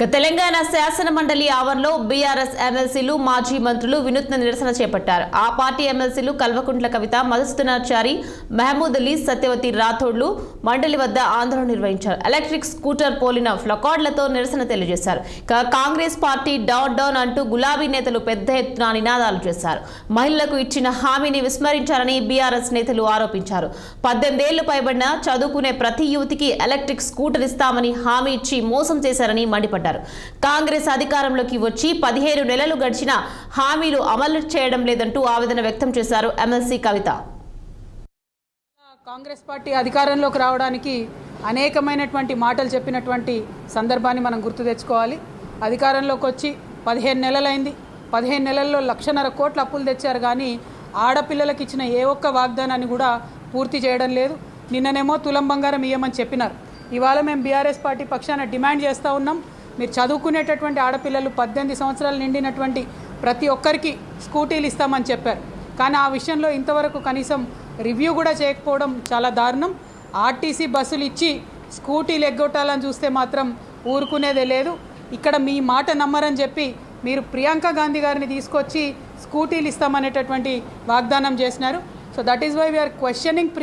తెలంగాణ శాసన మండలి ఆవరణలో బీఆర్ఎస్ ఎమ్మెల్సీలు మాజీ మంత్రులు వినూత్న నిరసన చేపట్టారు. ఆ పార్టీ ఎమ్మెల్సీలు కల్వకుంట్ల కవిత, మధుసూదనాచారి, మహమూద్ అలీ, సత్యవతి రాథోడ్లు మండలి వద్ద ఆందోళన నిర్వహించారు. ఎలక్ట్రిక్ స్కూటర్ పోలిన ప్లకార్డులతో నిరసన తెలియజేశారు. కాంగ్రెస్ పార్టీ డౌన్ డౌన్ అంటూ గులాబీ నేతలు పెద్ద ఎత్తున నినాదాలు చేశారు. మహిళలకు ఇచ్చిన హామీని విస్మరించారని బీఆర్ఎస్ నేతలు ఆరోపించారు. 18 ఏళ్లు పైబడిన చదువుకునే ప్రతి యువతికి ఎలక్ట్రిక్ స్కూటర్ ఇస్తామని హామీ ఇచ్చి మోసం చేశారని మండిపడ్డారు. కాంగ్రెస్ అధికారంలోకి వచ్చి 15 నెలలు గడిచిన హామీలు అమలు చేయడం లేదంటూ ఆవేదన వ్యక్తం చేశారు ఎమ్మెల్సీ కవిత. కాంగ్రెస్ పార్టీ అధికారంలోకి రావడానికి అనేకమైనటువంటి మాటలు చెప్పినటువంటి సందర్భాన్ని మనం గుర్తు తెచ్చుకోవాలి. అధికారంలోకి వచ్చి 15 నెలలైంది. 15 నెలల్లో 1,50,000 కోట్ల అప్పులు తెచ్చారు, కానీ ఆడపిల్లలకు ఇచ్చిన ఏ ఒక్క వాగ్దానాన్ని కూడా పూర్తి చేయడం లేదు. నిన్ననేమో తులం బంగారం ఇయ్యమని చెప్పినారు. ఇవాళ మేము బీఆర్ఎస్ పార్టీ పక్షాన డిమాండ్ చేస్తూ ఉన్నాం, మీరు చదువుకునేటటువంటి ఆడపిల్లలు 18 సంవత్సరాలు నిండినటువంటి ప్రతి ఒక్కరికి స్కూటీలు ఇస్తామని చెప్పారు. కానీ ఆ విషయంలో ఇంతవరకు కనీసం రివ్యూ కూడా చేయకపోవడం చాలా దారుణం. ఆర్టీసీ బస్సులు ఇచ్చి స్కూటీలు ఎగ్గొట్టాలని చూస్తే మాత్రం ఊరుకునేదే లేదు. ఇక్కడ మీ మాట నమ్మరని చెప్పి మీరు ప్రియాంక గాంధీ గారిని తీసుకొచ్చి స్కూటీలు ఇస్తామనేటటువంటి వాగ్దానం చేసినారు. So that is why we are questioning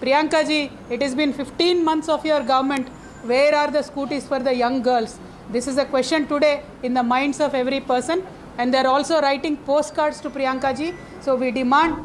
Priyankaji, it has been 15 months of your government. Where are the scooties for the young girls? This is a question today in the minds of every person, and they are also writing postcards to Priyankaji. So we demand